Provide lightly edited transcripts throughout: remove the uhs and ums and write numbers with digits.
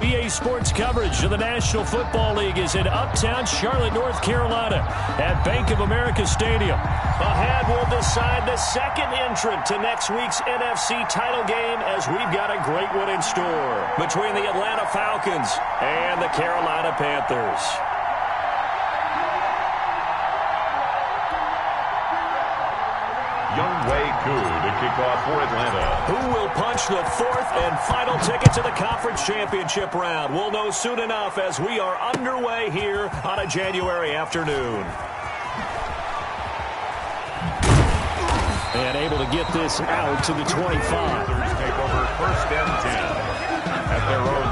EA Sports coverage of the National Football League is in uptown Charlotte, North Carolina at Bank of America Stadium. Ahead will decide the second entrant to next week's NFC title game, as we've got a great one in store between the Atlanta Falcons and the Carolina Panthers. Younghoe Koo to kick off for Atlanta. Who will punch the fourth and final ticket to the conference championship round? We'll know soon enough as we are underway here on a January afternoon. And able to get this out to the 25. Panthers take over first and 10 at their own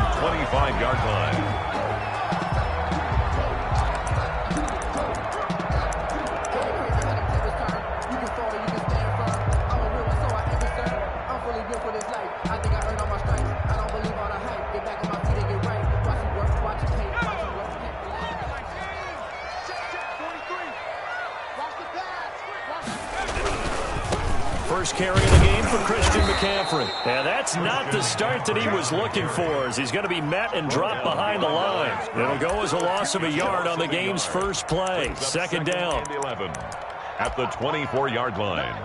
25-yard line. First carry of the game for Christian McCaffrey. And that's not the start that he was looking for, as he's going to be met and dropped behind the line. It'll go as a loss of a yard on the game's first play. Second down. 11 at the 24-yard line.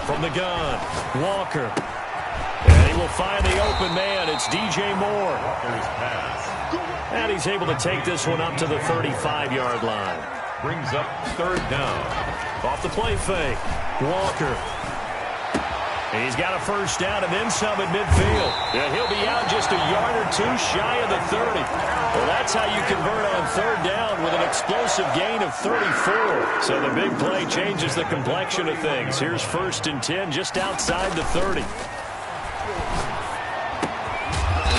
From the gun, Walker. And he will find the open man. It's DJ Moore. Walker's pass. And he's able to take this one up to the 35-yard line. Brings up third down. Off the play fake, Walker. He's got a first down and then some at midfield. And he'll be out just a yard or two shy of the 30. Well, that's how you convert on third down with an explosive gain of 34. So the big play changes the complexion of things. Here's first and 10 just outside the 30.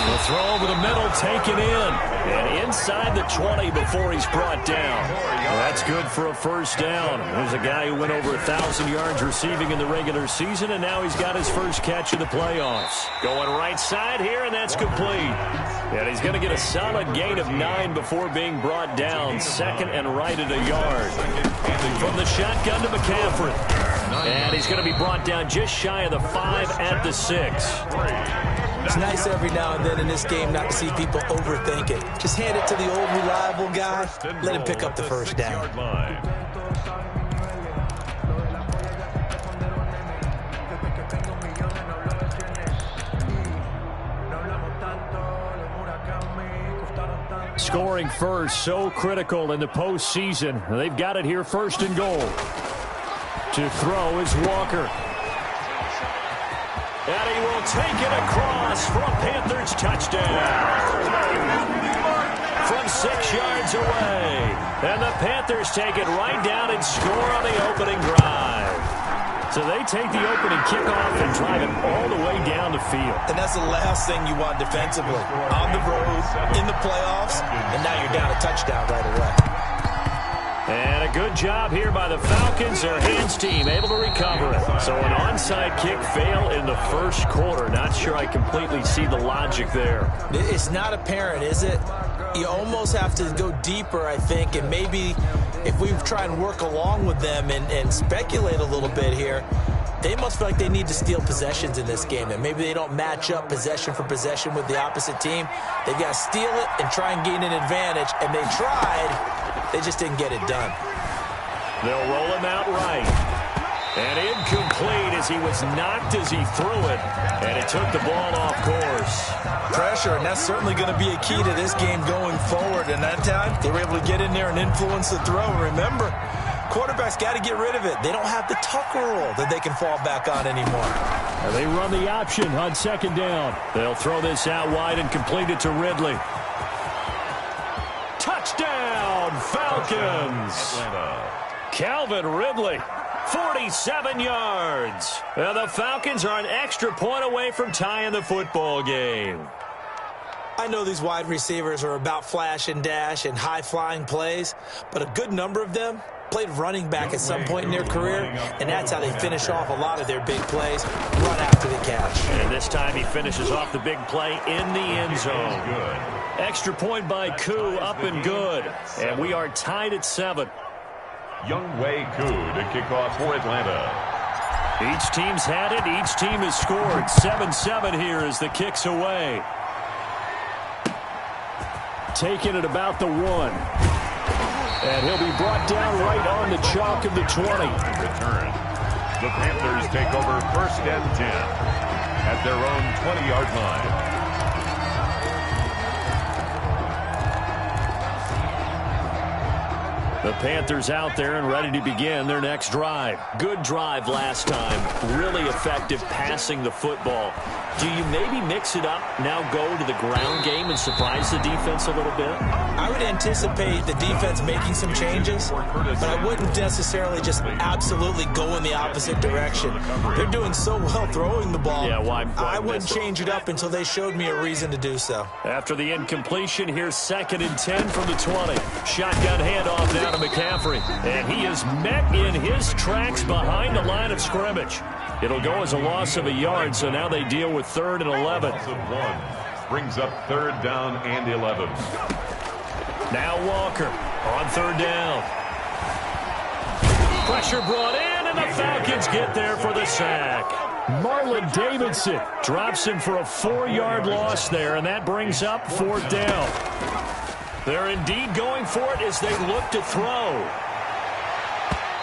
The throw over the middle, taken in. And inside the 20 before he's brought down. Well, that's good for a first down. There's a guy who went over 1,000 yards receiving in the regular season, and now he's got his first catch of the playoffs. Going right side here, and that's complete. And he's going to get a solid gain of 9 before being brought down. Second and right at a yard. From the shotgun to McCaffrey. And he's going to be brought down just shy of the 5 at the 6. It's nice every now and then in this game not to see people overthink it. Just hand it to the old reliable guy. Let him pick up the first down. Scoring first, so critical in the postseason. They've got it here, first and goal. To throw is Walker. And he will take it across for a Panthers touchdown. From 6 yards away. And the Panthers take it right down and score on the opening drive. So they take the opening kickoff and drive it all the way down the field. And that's the last thing you want defensively. On the road, in the playoffs, and now you're down a touchdown right away. And a good job here by the Falcons. Their hands team able to recover it. So an onside kick fail in the first quarter. Not sure I completely see the logic there. It's not apparent, is it? You almost have to go deeper, I think, and maybe if we try and work along with them and speculate a little bit here, they must feel like they need to steal possessions in this game, and maybe they don't match up possession for possession with the opposite team. They've got to steal it and try and gain an advantage, and they tried. They just didn't get it done. They'll roll him out right. And incomplete as he was knocked as he threw it. And it took the ball off course. Pressure, and that's certainly going to be a key to this game going forward. And that time, they were able to get in there and influence the throw. Remember, quarterbacks got to get rid of it. They don't have the Tucker rule that they can fall back on anymore. And they run the option on second down. They'll throw this out wide and complete it to Ridley. Touchdown, Falcons! Calvin Ridley, 47 yards. And the Falcons are an extra point away from tying the football game. I know these wide receivers are about flash and dash and high-flying plays, but a good number of them played running back at some point in their career, and that's how they finish off a lot of their big plays, run after the catch. And this time he finishes off the big play in the end zone. Extra point by Koo, up and good. And we are tied at 7. Younghoe Koo to kick off for Atlanta. Each team's had it. Each team has scored. 7-7 here as the kick's away. Taking it about the 1. And he'll be brought down right on the chalk of the 20. Return. The Panthers take over 1st and 10 at their own 20-yard line. The Panthers out there and ready to begin their next drive. Good drive last time. Really effective passing the football. Do you maybe mix it up, now go to the ground game and surprise the defense a little bit? I would anticipate the defense making some changes, but I wouldn't necessarily just absolutely go in the opposite direction. They're doing so well throwing the ball. Yeah, why I wouldn't change it up until they showed me a reason to do so. After the incompletion, here's 2nd and 10 from the 20. Shotgun handoff down to McCaffrey. And he is met in his tracks behind the line of scrimmage. It'll go as a loss of a yard, so now they deal with 3rd and 11. Loss of 1 brings up 3rd down and 11. Now Walker on 3rd down. Pressure brought in, and the Falcons get there for the sack. Marlon Davidson drops him for a 4-yard loss there, and that brings up 4th down. They're indeed going for it as they look to throw.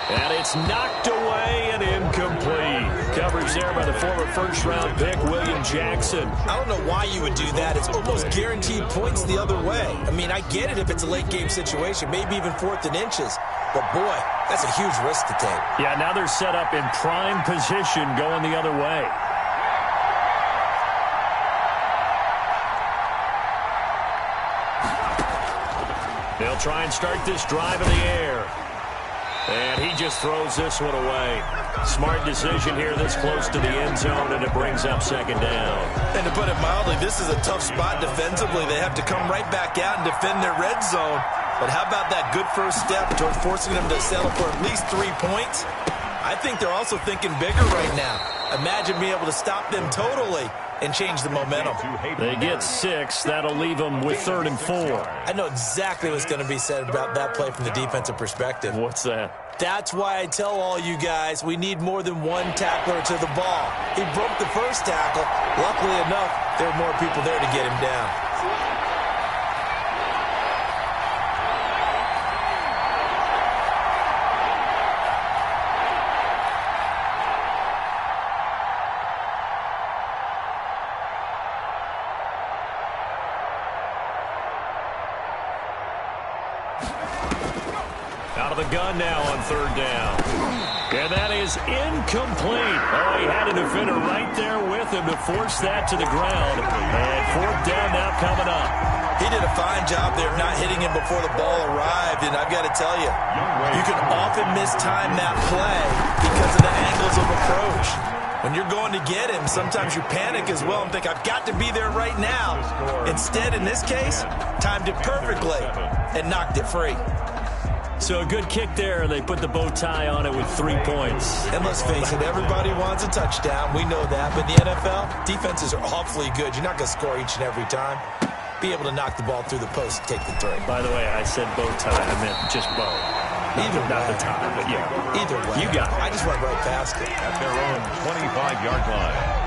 And it's knocked away and incomplete. Coverage there by the former 1st-round pick, William Jackson. I don't know why you would do that. It's almost guaranteed points the other way. I mean, I get it if it's a late-game situation, maybe even 4th and inches. But, boy, that's a huge risk to take. Yeah, now they're set up in prime position going the other way. They'll try and start this drive in the air. And he just throws this one away. Smart decision here this close to the end zone, and it brings up 2nd down. And to put it mildly, this is a tough spot defensively. They have to come right back out and defend their red zone. But how about that good first step toward forcing them to settle for at least 3 points? I think they're also thinking bigger right now. Imagine being able to stop them totally and change the momentum. They get 6. That'll leave them with 3rd and 4. I know exactly what's going to be said about that play from the defensive perspective. What's that? That's why I tell all you guys we need more than one tackler to the ball. He broke the first tackle. Luckily enough, there were more people there to get him down. Out of the gun now on 3rd down. And that is incomplete. Oh, he had a defender right there with him to force that to the ground. And 4th down now coming up. He did a fine job there not hitting him before the ball arrived. And I've got to tell you, you can often mistime that play because of the angles of approach. When you're going to get him, sometimes you panic as well and think, I've got to be there right now. Instead, in this case, timed it perfectly and knocked it free. So a good kick there. They put the bow tie on it with 3 points. And let's face it, everybody wants a touchdown. We know that. But in the NFL, defenses are awfully good. You're not going to score each and every time. Be able to knock the ball through the post and take the 3. By the way, I said bow tie. I meant just bow. Not the tie, but yeah. Either way. You got it. I just went right past it. At their own 25-yard line.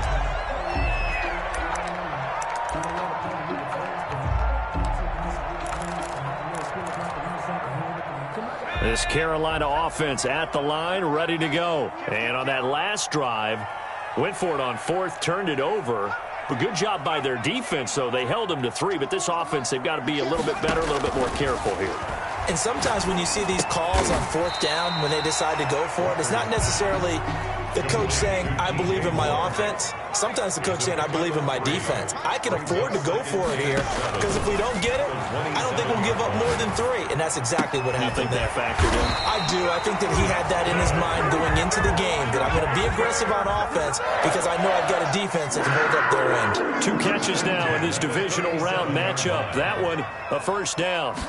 This Carolina offense at the line, ready to go. And on that last drive, went for it on 4th, turned it over. But good job by their defense, though. They held them to 3, but this offense, they've got to be a little bit better, a little bit more careful here. And sometimes when you see these calls on 4th down, when they decide to go for it, it's not necessarily the coach saying, I believe in my offense. Sometimes the coach saying, I believe in my defense. I can afford to go for it here because if we don't get it, I don't think we'll give up more than 3. And that's exactly what happened there. You think that factored in? I do. I think that he had that in his mind going into the game, that I'm going to be aggressive on offense because I know I've got a defense that can hold up their end. 2 catches now in this divisional round matchup. That one, a 1st down.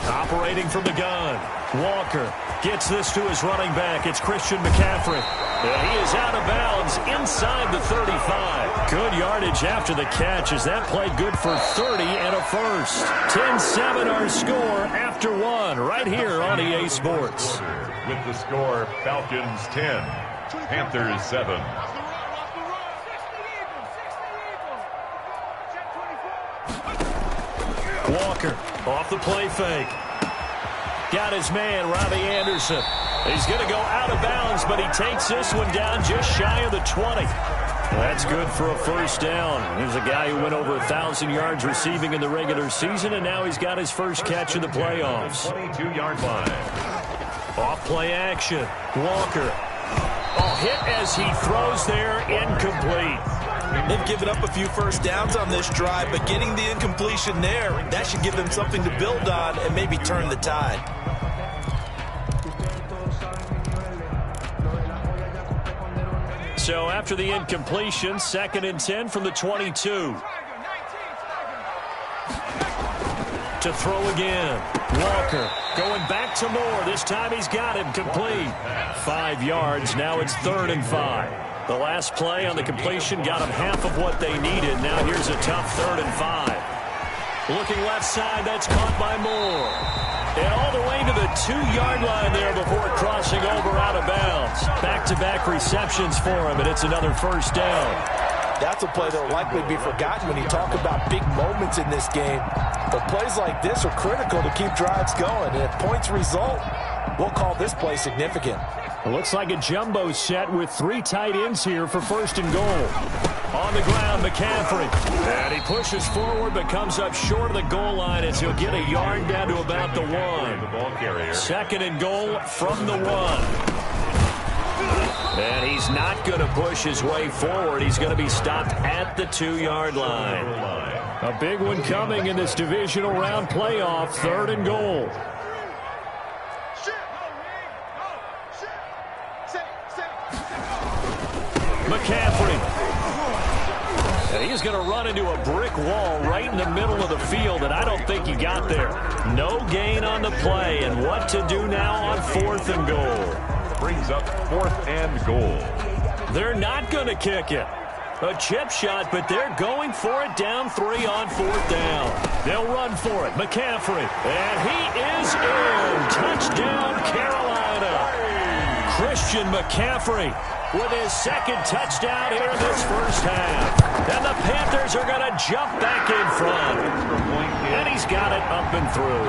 Operating from the gun. Walker gets this to his running back. It's Christian McCaffrey. And he is out of bounds inside the 35. Good yardage after the catch as that play good for 30 and a first. 10-7 our score after one right here on EA Sports. With the score, Falcons 10, Panthers 7. Walker off the play fake. Got his man, Robbie Anderson. He's going to go out of bounds, but he takes this one down just shy of the 20. That's good for a first down. There's a guy who went over 1,000 yards receiving in the regular season, and now he's got his first catch in the playoffs. 22-yard line. Off play action. Walker. Hit as he throws there, incomplete. They've given up a few first downs on this drive, but getting the incompletion there, that should give them something to build on and maybe turn the tide. So after the incompletion, 2nd and 10 from the 22. To throw again. Walker going back to Moore. This time he's got him complete. 5 yards. Now it's 3rd and 5. The last play on the completion got them half of what they needed. Now here's a tough 3rd and 5. Looking left side, that's caught by Moore. And all the way to the 2-yard line there before crossing over out of bounds. Back-to-back receptions for him, and it's another first down. That's a play that will likely be forgotten when you talk about big moments in this game. But plays like this are critical to keep drives going. And if points result, we'll call this play significant. It looks like a jumbo set with 3 tight ends here for 1st and goal. On the ground, McCaffrey. And he pushes forward but comes up short of the goal line as he'll get a yard down to about the 1. 2nd and goal from the 1. And he's not going to push his way forward. He's going to be stopped at the 2-yard line. A big one coming in this divisional round playoff. 3rd and goal. McCaffrey. And he's going to run into a brick wall right in the middle of the field, and I don't think he got there. No gain on the play, and what to do now on 4th and goal. Brings up 4th and goal. They're not going to kick it. A chip shot, but they're going for it down 3 on 4th down. They'll run for it. McCaffrey. And he is in. Touchdown, Carolina. Christian McCaffrey with his 2nd touchdown here in this first half. And the Panthers are going to jump back in front. And he's got it up and through.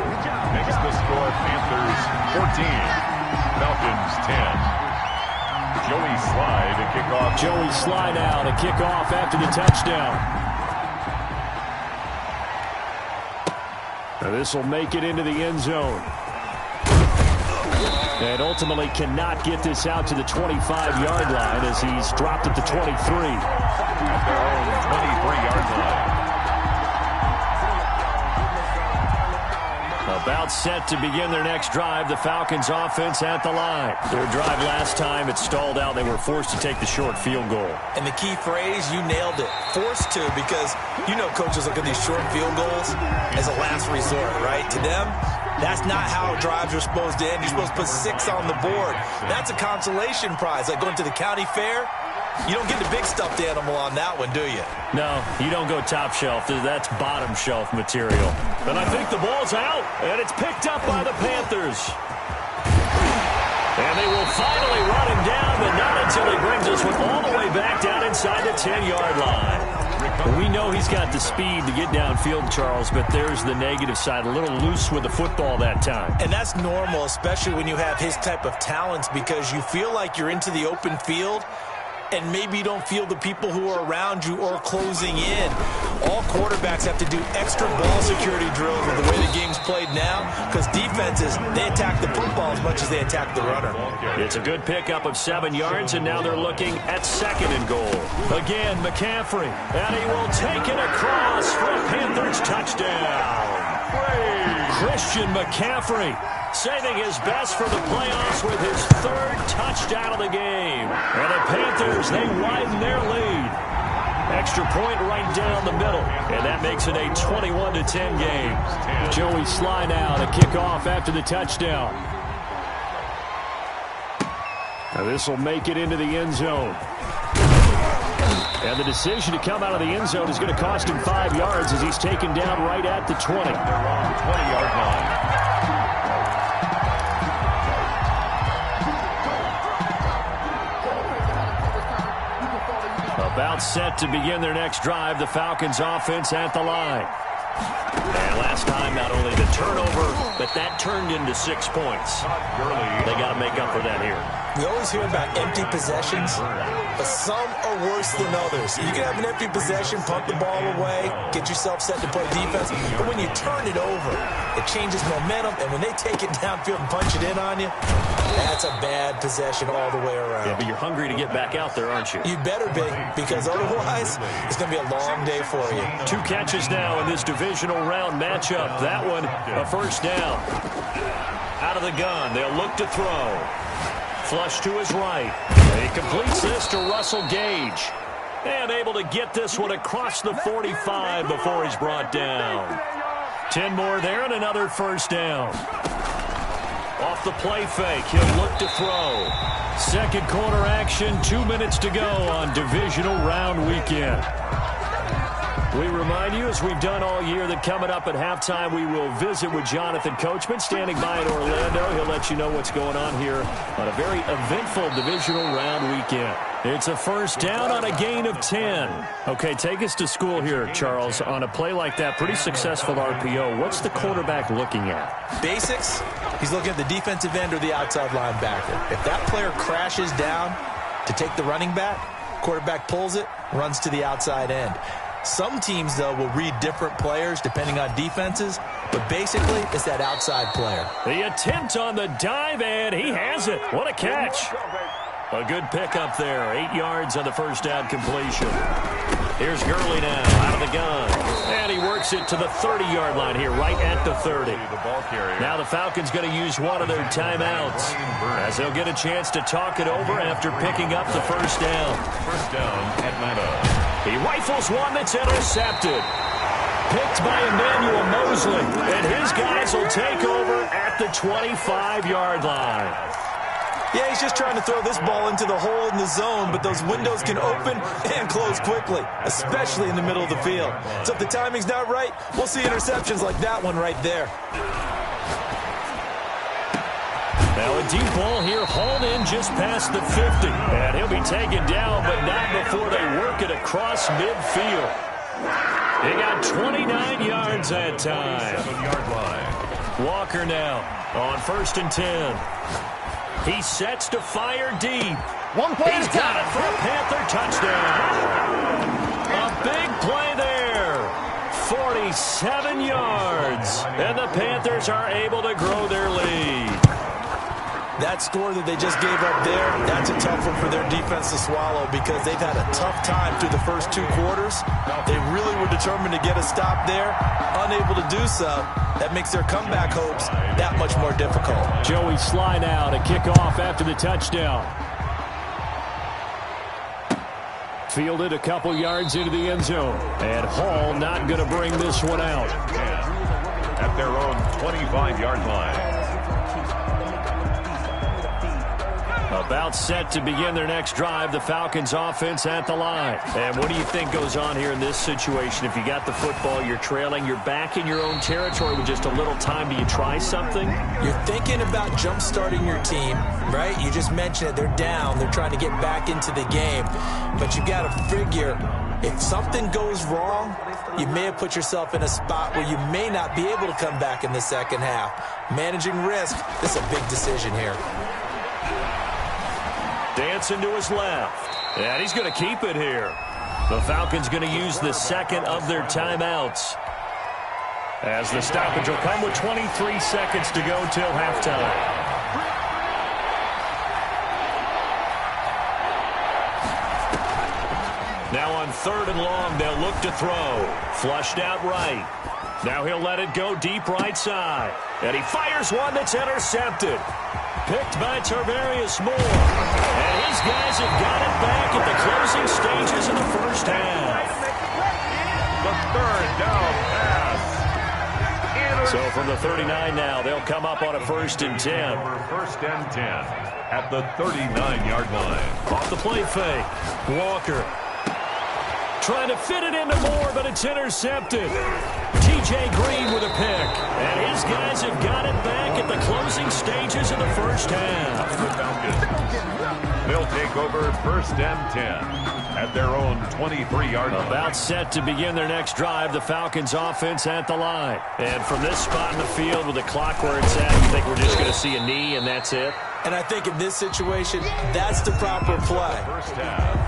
Makes the score Panthers 14, Falcons 10. Joey Slye to kick off. Joey Slye now to kick off after the touchdown. Now this will make it into the end zone. And ultimately cannot get this out to the 25-yard line as he's dropped at the 23. At their own 23-yard line. About set to begin their next drive. The Falcons offense at the line. Their drive last time, it stalled out. They were forced to take the short field goal. And the key phrase, you nailed it. Forced to, because you know coaches look at these short field goals as a last resort, right? To them, that's not how drives are supposed to end. You're supposed to put 6 on the board. That's a consolation prize. Like going to the county fair, you don't get the big stuffed animal on that one, do you? No, you don't go top shelf. That's bottom shelf material. And I think the ball's out, and it's picked up by the Panthers. And they will finally run him down, but not until he brings this one all the way back down inside the 10-yard line. We know he's got the speed to get downfield, Charles, but there's the negative side. A little loose with the football that time. And that's normal, especially when you have his type of talents, because you feel like you're into the open field, and maybe you don't feel the people who are around you or closing in. All quarterbacks have to do extra ball security drills with the way the game's played now, because defenses, they attack the football as much as they attack the runner. It's a good pickup of 7 yards, and now they're looking at 2nd and goal. Again, McCaffrey, and he will take it across for a Panthers touchdown. Christian McCaffrey saving his best for the playoffs with his 3rd touchdown of the game. And the Panthers, they widen their lead. Extra point right down the middle, and that makes it a 21-10 game. Joey Sly now to kick off after the touchdown. Now this will make it into the end zone. And the decision to come out of the end zone is going to cost him 5 yards as he's taken down right at the 20. They're on the 20-yard line. About set to begin their next drive, the Falcons offense at the line. And last time, not only the turnover, but that turned into 6 points. They got to make up for that here. We always hear about empty possessions, but some are worse than others. You can have an empty possession, punt the ball away, get yourself set to play defense, but when you turn it over, it changes momentum, and when they take it downfield and punch it in on you, that's a bad possession all the way around. Yeah, but you're hungry to get back out there, aren't you? You better be, because otherwise, it's going to be a long day for you. 2 catches now in this divisional round matchup. That one, a first down. Out of the gun, they'll look to throw. Flush to his right. He completes this to Russell Gage. And able to get this one across the 45 before he's brought down. 10 more there and another first down. Off the play fake, he'll look to throw. Second quarter action, 2 minutes to go on divisional round weekend. We remind you, as we've done all year, that coming up at halftime, we will visit with Jonathan Coachman, standing by in Orlando. He'll let you know what's going on here on a very eventful divisional round weekend. It's a first down on a gain of 10. Okay, take us to school here, Charles. On a play like that, pretty successful RPO. What's the quarterback looking at? Basics, he's looking at the defensive end or the outside linebacker. If that player crashes down to take the running back, quarterback pulls it, runs to the outside end. Some teams, though, will read different players depending on defenses, but basically it's that outside player. The attempt on the dive, and he has it. What a catch. A good pickup there. 8 yards on the first down completion. Here's Gurley now out of the gun. And he works it to the 30-yard line here, right at the 30. Now the Falcons going to use one of their timeouts as they'll get a chance to talk it over after picking up the first down. First down, Atlanta. He rifles one that's intercepted. Picked by Emmanuel Mosley. And his guys will take over at the 25-yard line. Yeah, he's just trying to throw this ball into the hole in the zone, but those windows can open and close quickly, especially in the middle of the field. So if the timing's not right, we'll see interceptions like that one right there. Now a deep ball here, hauled in just past the 50. And he'll be taken down, but not before they work it across midfield. He got 29 yards that time. 7-yard line. Walker now on 1st and 10. He sets to fire deep. One play He's got it for a Panther touchdown. A big play there. 47 yards. And the Panthers are able to grow their lead. That score that they just gave up there, that's a tough one for their defense to swallow because they've had a tough time through the first 2 quarters. They really were determined to get a stop there, unable to do so. That makes their comeback hopes that much more difficult. Joey Sly now to kick off after the touchdown. Fielded a couple yards into the end zone. And Hall not going to bring this one out. At their own 25-yard line. About set to begin their next drive, the Falcons offense at the line. And what do you think goes on here in this situation? If you got the football, you're trailing, you're back in your own territory with just a little time. Do you try something? You're thinking about jump-starting your team, right? You just mentioned it. They're down. They're trying to get back into the game. But you got to figure, if something goes wrong, you may have put yourself in a spot where you may not be able to come back in the second half. Managing risk, this is a big decision here. Dancing to his left. And he's going to keep it here. The Falcons going to use the second of their timeouts. As the stoppage will come with 23 seconds to go till halftime. Now on 3rd and long, they'll look to throw. Flushed out right. Now he'll let it go deep right side. And he fires one that's intercepted. Picked by Tarvarius Moore. And his guys have got it back at the closing stages of the first half. The third down pass. So from the 39 now, they'll come up on a 1st and 10. First and 10 at the 39-yard line. Off the play fake. Walker trying to fit it into Moore, but it's intercepted. T.J. Green with a pick. And his guys have got it back at the closing stages of the first half. They'll take over 1st and 10 at their own 23-yard line. About set to begin their next drive, the Falcons offense at the line. And from this spot in the field with the clock where it's at, you think we're just going to see a knee and that's it? And I think in this situation, that's the proper play.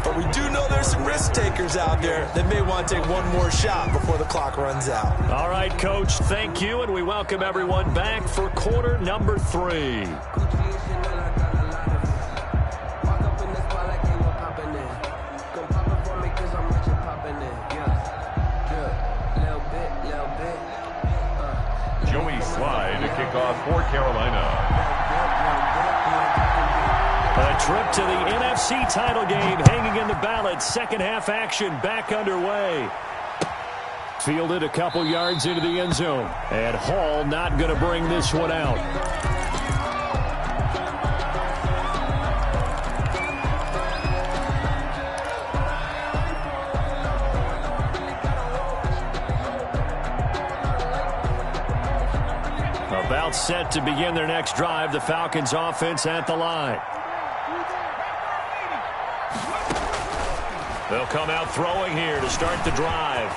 But we do know there's some risk takers out there that may want to take one more shot before the clock runs out. All right, Coach, thank you, and we welcome everyone back for quarter number 3. Joey Slye to kick off for Carolina. A trip to the NFC title game hanging in the balance. Second half action back underway. Fielded a couple yards into the end zone. And Hall not going to bring this one out. About set to begin their next drive, the Falcons offense at the line. They'll come out throwing here to start the drive.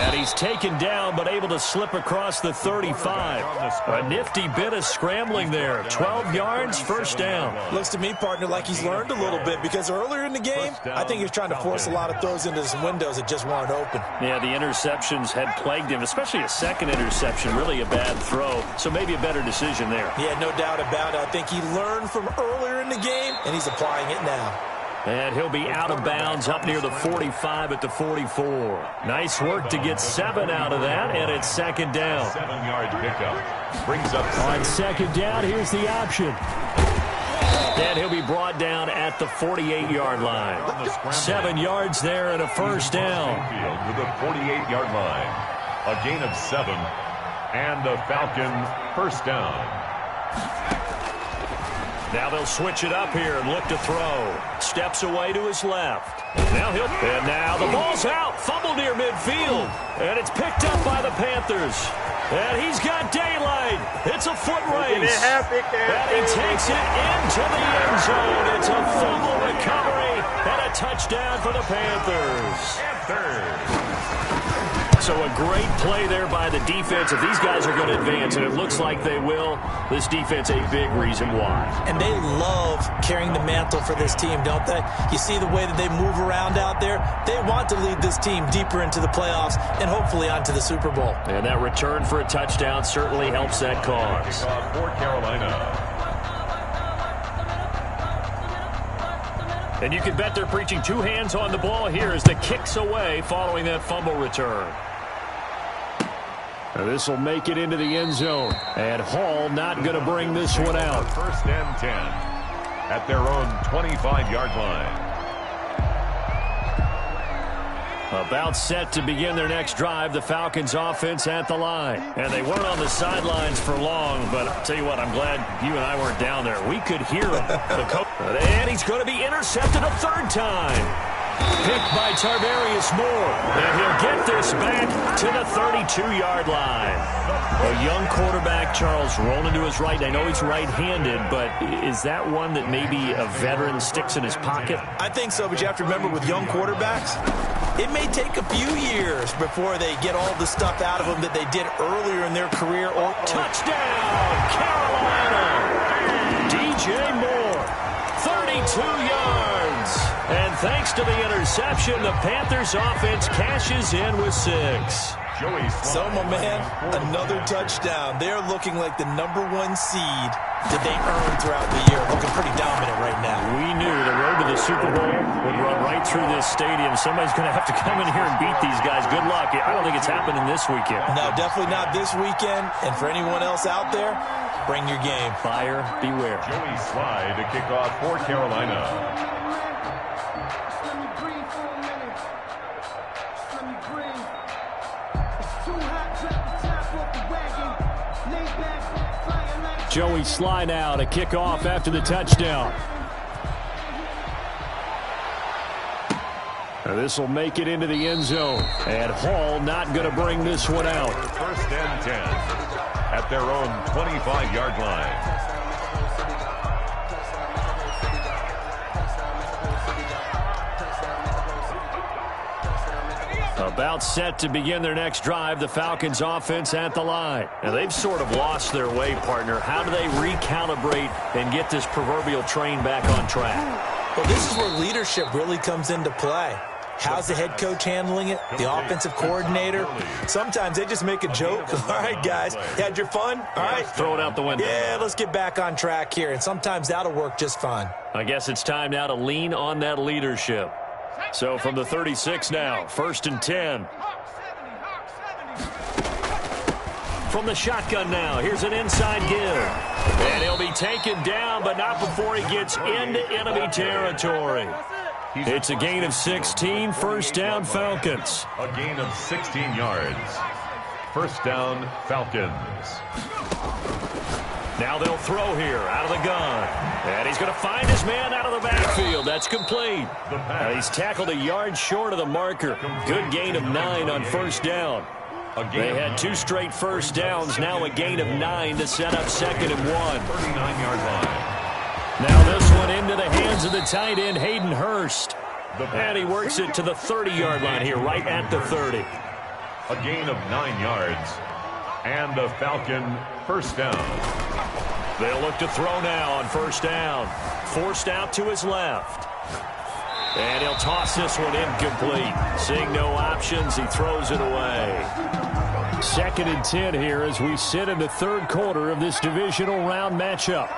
And he's taken down, but able to slip across the 35. A nifty bit of scrambling there. 12 yards, first down. Looks to me, partner, like he's learned a little bit, because earlier in the game, I think he was trying to force a lot of throws into some windows that just weren't open. Yeah, the interceptions had plagued him, especially a second interception. Really a bad throw, so maybe a better decision there. Yeah, no doubt about it. I think he learned from earlier in the game, and he's applying it now. And he'll be out of bounds up near the 45 at the 44. Nice work to get 7 out of that, and it's second down. 7-yard pickup. Brings up on second down, here's the option. And he'll be brought down at the 48-yard line. 7 yards there and a first down. With a 48-yard line. A gain of 7. And a Falcon first down. Now they'll switch it up here and look to throw. Steps away to his left. Now the ball's out. Fumble near midfield. And it's picked up by the Panthers. And he's got daylight. It's a foot race. And he takes it into the end zone. It's a fumble recovery and a touchdown for the Panthers. So a great play there by the defense. If these guys are going to advance, and it looks like they will, this defense a big reason why. And they love carrying the mantle for this team, don't they? You see the way that they move around out there? They want to lead this team deeper into the playoffs and hopefully onto the Super Bowl. And that return for a touchdown certainly helps that cause. For Carolina. And you can bet they're preaching 2 hands on the ball here as the kick's away following that fumble return. This will make it into the end zone. And Hall not going to bring this one out. First and 10 at their own 25-yard line. About set to begin their next drive, the Falcons offense at the line. And they weren't on the sidelines for long, but I'll tell you what, I'm glad you and I weren't down there. We could hear him. And he's going to be intercepted a 3rd time. Picked by Tarvarius Moore. And he'll get this back to the 32-yard line. A young quarterback, Charles, rolling to his right. I know he's right-handed, but is that one that maybe a veteran sticks in his pocket? I think so, but you have to remember with young quarterbacks, it may take a few years before they get all the stuff out of them that they did earlier in their career. Or touchdown, Carolina! DJ Moore, 32 yards. And thanks to the interception, the Panthers offense cashes in with 6. So, my man, another touchdown. They're looking like the #1 seed that they earned throughout the year. Looking pretty dominant right now. We knew the road to the Super Bowl would run right through this stadium. Somebody's going to have to come in here and beat these guys. Good luck. I don't think it's happening this weekend. No, definitely not this weekend. And for anyone else out there, bring your game. Buyer beware. Joey Slye to kick off for Carolina. Joey Sly now to kick off after the touchdown. This will make it into the end zone. And Hall not going to bring this one out. First and 10 at their own 25-yard line. About set to begin their next drive, the Falcons offense at the line. And they've sort of lost their way, partner. How do they recalibrate and get this proverbial train back on track? Well, this is where leadership really comes into play. How's the head coach handling it? The offensive coordinator? Sometimes they just make a joke. All right, guys, you had your fun? All right. Throw it out the window. Yeah, let's get back on track here. And sometimes that'll work just fine. I guess it's time now to lean on that leadership. So from the 36 now, first and 10. From the shotgun now, here's an inside give. And he'll be taken down, but not before he gets into enemy territory. It's a gain of 16, first down Falcons. A gain of 16 yards. First down Falcons. Now they'll throw here out of the gun. And he's going to find his man out of the backfield. That's complete. He's tackled a yard short of the marker. Good gain of 9 on first down. They had 2 straight first downs. Now a gain of 9 to set up second and 1. 39-yard line. Now this one into the hands of the tight end, Hayden Hurst. And he works it to the 30-yard line here, right at the 30. A gain of 9 yards. And a Falcon first down. They'll look to throw now on first down. Forced out to his left. And he'll toss this one incomplete. Seeing no options, he throws it away. Second and 10 here as we sit in the third quarter of this divisional round matchup.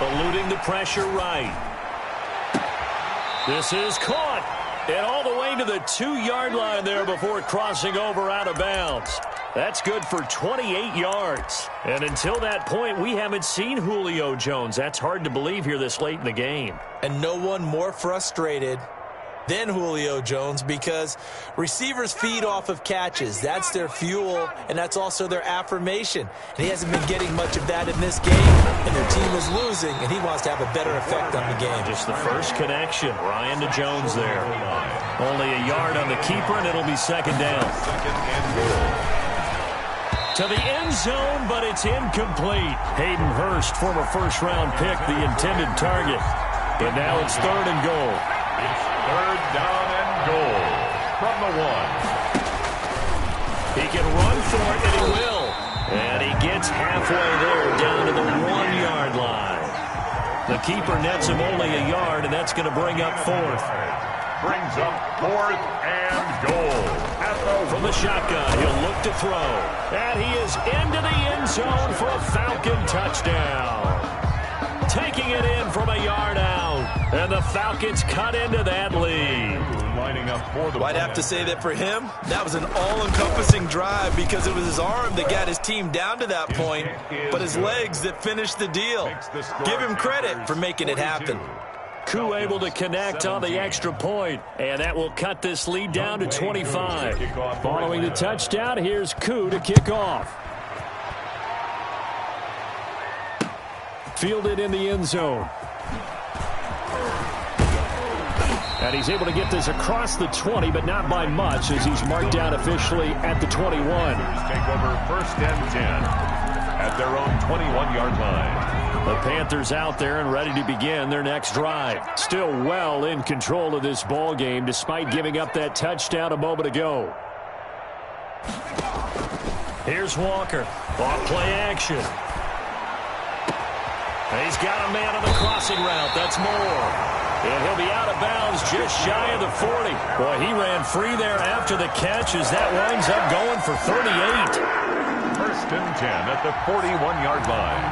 Eluding the pressure right. This is caught. And all the way to the 2-yard line there before crossing over out of bounds. That's good for 28 yards. And until that point, we haven't seen Julio Jones. That's hard to believe here this late in the game. And no one more frustrated than Julio Jones because receivers feed off of catches. That's their fuel, and that's also their affirmation. And he hasn't been getting much of that in this game, and their team is losing, and he wants to have a better effect on the game. Just the first connection, Ryan to Jones there. Only a yard on the keeper, and it'll be second down. To the end zone, but it's incomplete. Hayden Hurst, former first-round pick, the intended target. And now it's third and goal. It's third down and goal from the 1. He can run for it, and he will. And he gets halfway there down to the 1-yard line. The keeper nets him only a yard, and that's going to bring up fourth. Brings up fourth and goal. From the shotgun, he'll look to throw. And he is into the end zone for a Falcon touchdown. Taking it in from a yard out. And the Falcons cut into that lead. Lining up for the I'd have to say that for him, that was an all-encompassing drive because it was his arm that got his team down to that point, but his legs that finished the deal. Give him credit for making it happen. Koo able to connect on the extra point, and that will cut this lead down to 25. Following the touchdown, here's Koo to kick off. Fielded in the end zone. And he's able to get this across the 20, but not by much as he's marked down officially at the 21. Take over first and 10 at their own 21-yard line. The Panthers out there and ready to begin their next drive. Still well in control of this ball game despite giving up that touchdown a moment ago. Here's Walker. Off play action. He's got a man on the crossing route. That's Moore. And he'll be out of bounds just shy of the 40. Boy, he ran free there after the catch as that winds up going for 38. First and 10 at the 41-yard line.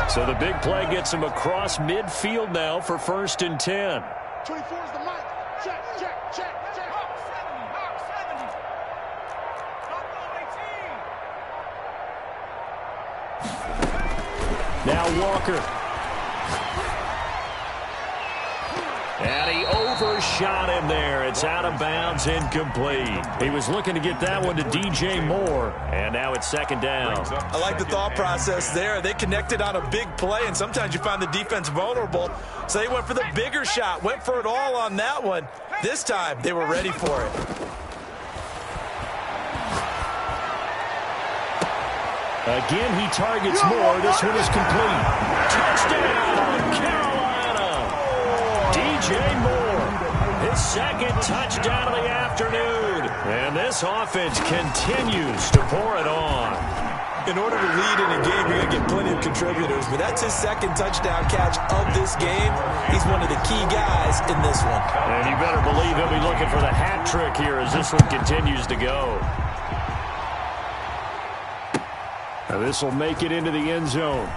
So the big play gets him across midfield now for first and 10. 24 is the mark. Check, check, check, check. Hawk 70, Hawk 70. Now Walker. And he overshot him there. It's out of bounds, incomplete. He was looking to get that one to DJ Moore, and now it's second down. I like the thought process there. They connected on a big play, and sometimes you find the defense vulnerable, so they went for the bigger shot, went for it all on that one. This time, they were ready for it. Again, he targets Moore. This one is complete. Touchdown, Carolina! DJ Moore, his second touchdown of the afternoon. And this offense continues to pour it on. In order to lead in a game, you're going to get plenty of contributors, but that's his second touchdown catch of this game. He's one of the key guys in this one. And you better believe he'll be looking for the hat trick here as this one continues to go. This will make it into the end zone.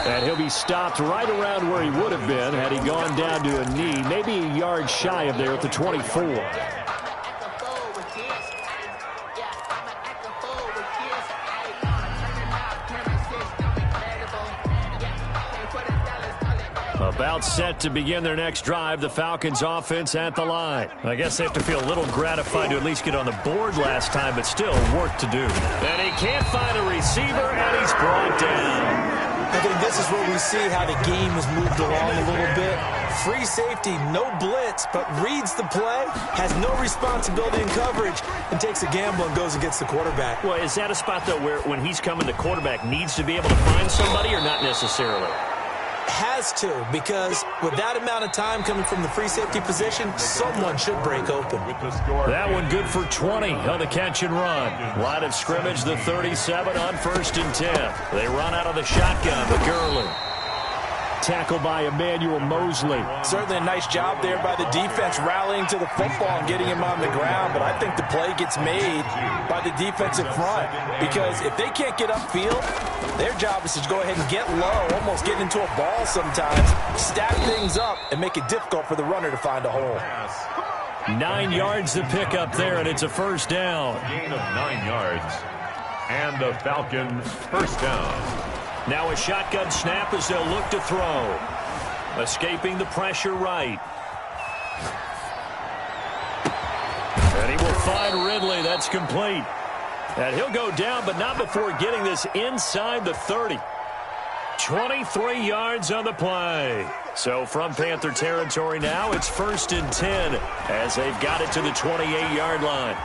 And he'll be stopped right around where he would have been had he gone down to a knee, maybe a yard shy of there at the 24. About set to begin their next drive, the Falcons offense at the line. I guess they have to feel a little gratified to at least get on the board last time, but still work to do. And he can't find a receiver, and he's brought down. I think this is where we see how the game has moved along a little bit. Free safety, no blitz, but reads the play, has no responsibility in coverage, and takes a gamble and goes and gets the quarterback. Well, is that a spot, though, where when he's coming, the quarterback needs to be able to find somebody or not necessarily? Has to, because with that amount of time coming from the free safety position, someone should break open. That one good for 20 on the catch and run. Line of scrimmage, the 37 on 1st and 10. They run out of the shotgun, McGurley. Tackled by Emmanuel Mosley. Certainly a nice job there by the defense rallying to the football and getting him on the ground, but I think the play gets made by the defensive front because if they can't get upfield, their job is to go ahead and get low, almost get into a ball sometimes, stack things up, and make it difficult for the runner to find a hole. 9 yards to pick up there, and it's a first down. Gain of 9 yards, and the Falcons first down. Now a shotgun snap as they'll look to throw. Escaping the pressure right. And he will find Ridley. That's complete. And he'll go down, but not before getting this inside the 30. 23 yards on the play. So from Panther territory now, it's 1st and 10 as they've got it to the 28-yard line.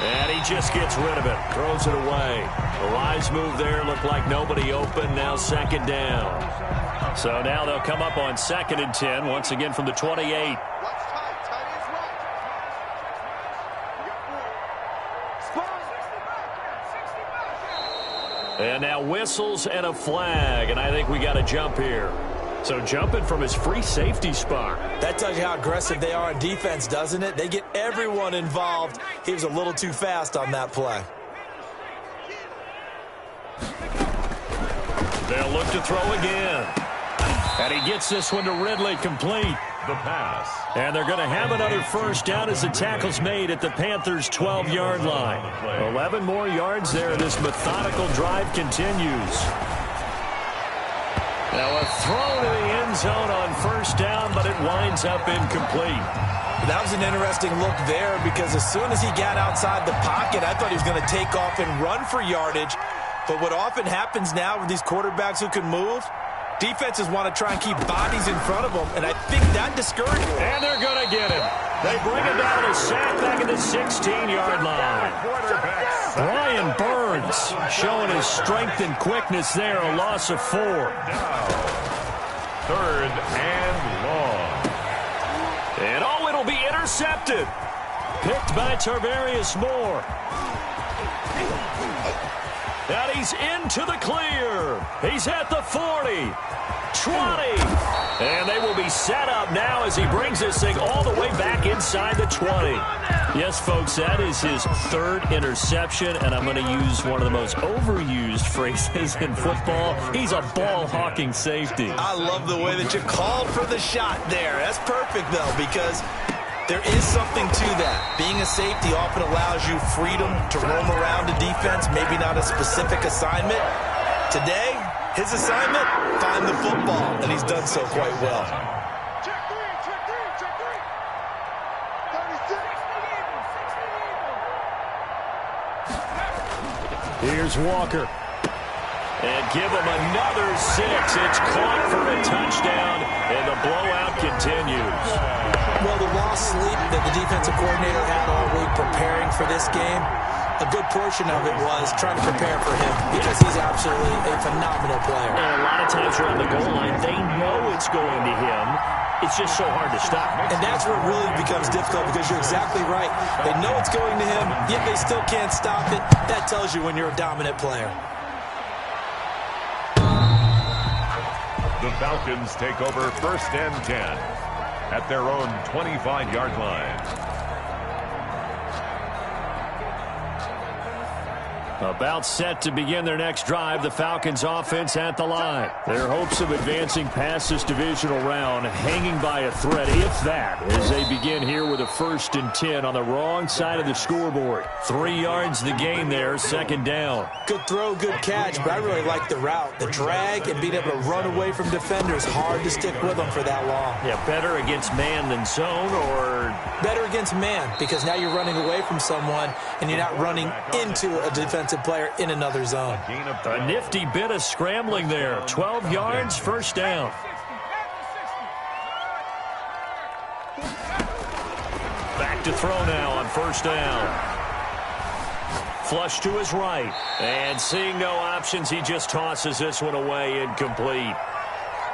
And he just gets rid of it, throws it away. The wise move there, looked like nobody open, now second down. So now they'll come up on 2nd and 10, once again from the 28. And now whistles and a flag, and I think we got a jump here. So jumping from his free safety spot. That tells you how aggressive they are on defense, doesn't it? They get everyone involved. He was a little too fast on that play. They'll look to throw again. And he gets this one to Ridley, complete. The pass. And they're going to have another first down as the tackle's made at the Panthers' 12-yard line. 11 more yards there. This methodical drive continues. Now a throw to the end zone on first down, but it winds up incomplete. That was an interesting look there because as soon as he got outside the pocket, I thought he was going to take off and run for yardage. But what often happens now with these quarterbacks who can move, defenses want to try and keep bodies in front of them, and I think that discourages him. And they're going to get him. They bring him down a sack back at the 16-yard line. Brian Burns showing his strength and quickness there, a loss of 4. Third and long. And oh, it'll be intercepted. Picked by Tarvarius Moore. And he's into the clear. He's at the 40. 20. And they will be set up now as he brings this thing all the way back inside the 20. Yes, folks, that is his 3rd interception, and I'm going to use one of the most overused phrases in football. He's a ball-hawking safety. I love the way that you called for the shot there. That's perfect, though, because there is something to that. Being a safety often allows you freedom to roam around a defense, maybe not a specific assignment. Today, His assignment, find the football, and he's done so quite well. Check three, check three, check three. 36. Here's Walker. And give him another 6. It's caught for a touchdown, and the blowout continues. Well, the lost sleep that the defensive coordinator had all week preparing for this game, a good portion of it was trying to prepare for him because he's absolutely a phenomenal player. And a lot of times around the goal line, they know it's going to him. It's just so hard to stop. And that's where it really becomes difficult because you're exactly right. They know it's going to him, yet they still can't stop it. That tells you when you're a dominant player. The Falcons take over 1st and 10 at their own 25-yard line. About set to begin their next drive, the Falcons offense at the line. Their hopes of advancing past this divisional round hanging by a thread, if that, as they begin here with a 1st and 10 on the wrong side of the scoreboard. 3 yards the gain there, 2nd down. Good throw, good catch, but I really like the route. The drag and being able to run away from defenders, hard to stick with them for that long. Yeah, better against man than zone, or better against man, because now you're running away from someone and you're not running into a defensive player in another zone. A nifty bit of scrambling there. 12 yards, 1st down. Back to throw now on 1st down. Flush to his right. And seeing no options, he just tosses this one away, incomplete.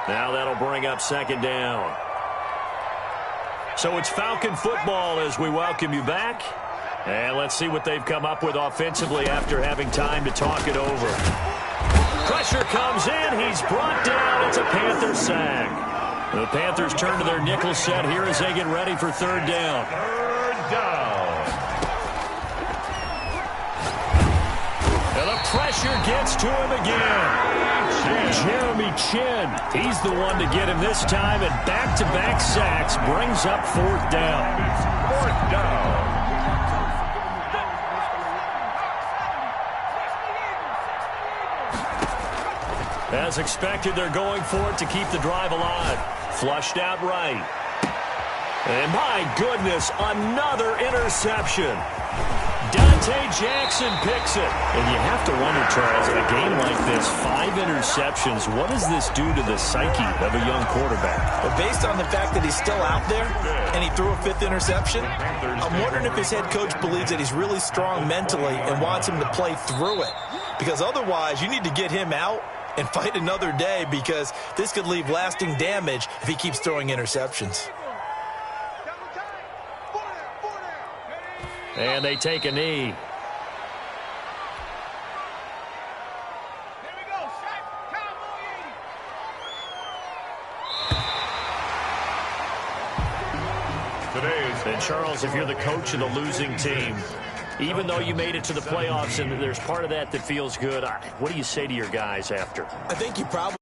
Now that'll bring up 2nd down. So it's Falcon football as we welcome you back. And let's see what they've come up with offensively after having time to talk it over. Pressure comes in. He's brought down. It's a Panther sack. The Panthers turn to their nickel set here as they get ready for 3rd down. 3rd down. And the pressure gets to him again. Jeremy Chin. He's the one to get him this time, and back-to-back sacks brings up 4th down. 4th down. As expected, they're going for it to keep the drive alive. Flushed out right. And my goodness, another interception. Dante Jackson picks it. And you have to wonder, Charles, in a game like this, 5 interceptions, what does this do to the psyche of a young quarterback? But based on the fact that he's still out there and he threw a 5th interception, I'm wondering if his head coach believes that he's really strong mentally and wants him to play through it. Because otherwise, you need to get him out and fight another day, because this could leave lasting damage if he keeps throwing interceptions. And they take a knee. And Charles, if you're the coach of the losing team, even though you made it to the playoffs and there's part of that that feels good, what do you say to your guys after? I think you probably